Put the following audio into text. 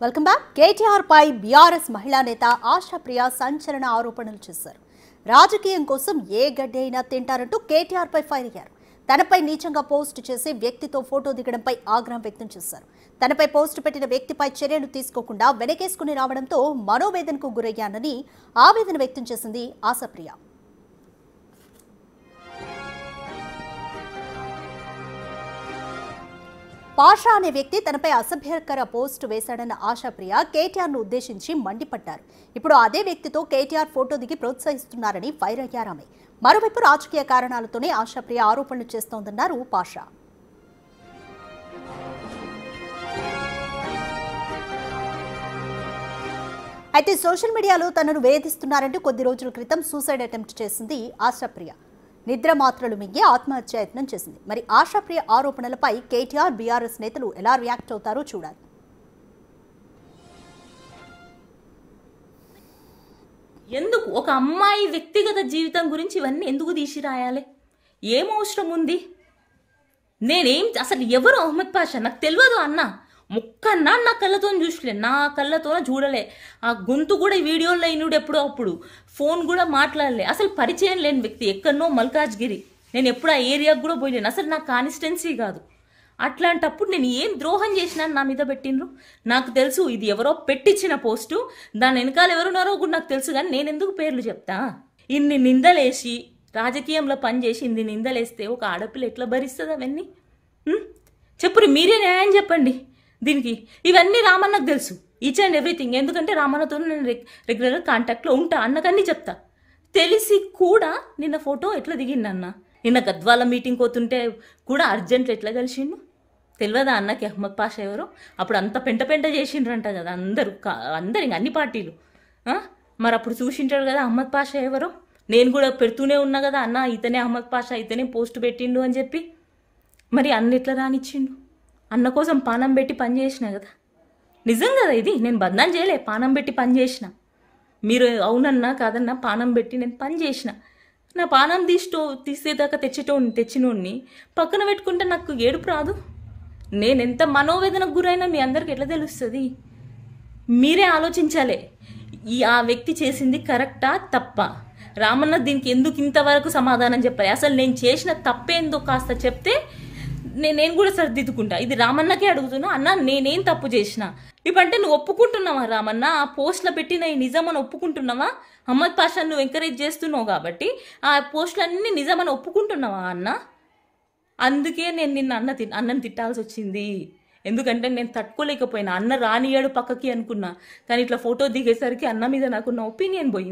Welcome back. KTR పై బీఆర్ఎస్ మహిళా నేత ఆశాప్రియ సంచలన ఆరోపణలు చేశారు. రాజకీయం కోసం ఏ గడ్డి అయినా తింటారంటూ కేటీఆర్ పై ఫైర్ అయ్యారు. తనపై నీచంగా పోస్ట్ చేసి వ్యక్తితో ఫోటో దిగడంపై ఆగ్రహం వ్యక్తం చేశారు. తనపై పోస్ట్ పెట్టిన వ్యక్తిపై చర్యలు తీసుకోకుండా వెనకేసుకుని రావడంతో మనోవేదనకు గురయ్యానని ఆవేదన వ్యక్తం చేసింది ఆశాప్రియ. పాషా అనే వ్యక్తి తనపై అసభ్యకర పోస్టు వేశాడన్న ఆశాప్రియ కేటీఆర్ను ఉద్దేశించి మండిపడ్డారు. ఇప్పుడు అదే వ్యక్తితో కేటీఆర్ ఫోటో దిగి ప్రోత్సహిస్తున్నారని ఫైర్ అయ్యారామె. మరోవైపు రాజకీయ కారణాలతోనే ఆశాప్రియ ఆరోపణలు చేస్తోందన్నారు పాషా. అయితే సోషల్ మీడియాలో తనను వేధిస్తున్నారంటూ కొద్ది రోజుల క్రితం సూసైడ్ అటెంప్ట్ చేసింది ఆశాప్రియ. నిద్ర మాత్రలు మింగి ఆత్మహత్య యత్నం చేసింది. మరి ఆశాప్రియ ఆరోపణలపై కేటీఆర్ బీఆర్ఎస్ నేతలు ఎలా రియాక్ట్ అవుతారో చూడాలి. ఎందుకు ఒక అమ్మాయి వ్యక్తిగత జీవితం గురించి ఇవన్నీ ఎందుకు తీసి రాయాలి? ఏం అవసరం ఉంది? నేనేం అసలు ఎవరు అహ్మద్ పాషా నాకు తెలియదు అన్న. ముక్కన్నా నా కళ్ళతో చూసలే, నా కళ్ళతో చూడలే. ఆ గొంతు కూడా ఈ వీడియోలో అయినడు ఎప్పుడో అప్పుడు, ఫోన్ కూడా మాట్లాడలే. అసలు పరిచయం లేని వ్యక్తి, ఎక్కడనో మల్కాజ్గిరి. నేను ఎప్పుడు ఆ ఏరియాకు కూడా పోయలేను, అసలు నా కాన్స్టిట్యున్సీ కాదు. అట్లాంటప్పుడు నేను ఏం ద్రోహం చేసినా నా మీద పెట్టిండ్రు. నాకు తెలుసు ఇది ఎవరో పెట్టించిన పోస్టు, దాని వెనకాల ఎవరున్నారో కూడా నాకు తెలుసు. కానీ నేను ఎందుకు పేర్లు చెప్తా? ఇన్ని నిందలేసి రాజకీయంలో పనిచేసి ఇన్ని నిందలేస్తే ఒక ఆడపిల్ల ఎట్లా భరిస్తుంది అవన్నీ? చెప్పురు, మీరే న్యాయం చెప్పండి దీనికి. ఇవన్నీ రామన్నకు తెలుసు, ఈచ్ అండ్ ఎవ్రీథింగ్. ఎందుకంటే రామన్నతో నేను రెగ్యులర్ కాంటాక్ట్లో ఉంటా, అన్నకన్నీ చెప్తా. తెలిసి కూడా నిన్న ఫోటో ఎట్లా దిగిందన్న? నిన్న గద్వాల మీటింగ్ పోతుంటే కూడా అర్జెంట్ ఎట్లా కలిసిండు? తెలియదా అన్నకి అహ్మద్ పాషా ఎవరో? అప్పుడు అంత పెంట పెంట చేసిండ్రంట కదా అందరూ ఇంక అన్ని పార్టీలు. మరి అప్పుడు చూసింటాడు కదా అహ్మద్ పాషా ఎవరో. నేను కూడా పెడుతూనే ఉన్నా కదా, అన్న ఇతనే అహ్మద్ పాషా, ఇతనే పోస్ట్ పెట్టిండు అని చెప్పి. మరి అన్న ఎట్లా రానిచ్చిండు? అన్న కోసం పానం పెట్టి పని చేసిన కదా. నిజం కదా ఇది, నేను బద్నాం చేయలే. పానం పెట్టి పని చేసిన. మీరు అవునన్నా కాదన్నా పానం పెట్టి నేను పని చేసిన. నా పానం తీసేదాకా తెచ్చినోడిని పక్కన పెట్టుకుంటే నాకు ఏడుపు రాదు? నేను ఎంత మనోవేదనకు గురైనా మీ అందరికి ఎట్లా తెలుస్తుంది? మీరే ఆలోచించాలి. ఆ వ్యక్తి చేసింది కరెక్టా తప్పా? రామన్న దీనికి ఎందుకు ఇంతవరకు సమాధానం చెప్పాలి? అసలు నేను చేసిన తప్పేందో కాస్త చెప్తే నేను కూడా సరిదిద్దుకుంటా. ఇది రామన్నకే అడుగుతున్నా, అన్న నేనేం తప్పు చేసిన? ఇప్పుడంటే నువ్వు ఒప్పుకుంటున్నావా రామన్న? ఆ పోస్ట్లో పెట్టిన ఈ నిజమని ఒప్పుకుంటున్నావా? అహ్మద్ పాషా నువ్వు ఎంకరేజ్ చేస్తున్నావు కాబట్టి ఆ పోస్టులన్నీ నిజమని ఒప్పుకుంటున్నావా అన్న? అందుకే నేను నిన్న అన్నని తిట్టాల్సి వచ్చింది. ఎందుకంటే నేను తట్టుకోలేకపోయినా. అన్న రానియాడు పక్కకి అనుకున్నా, కానీ ఇట్లా ఫోటో దిగేసరికి అన్న మీద నాకున్న ఒపీనియన్ పోయింది.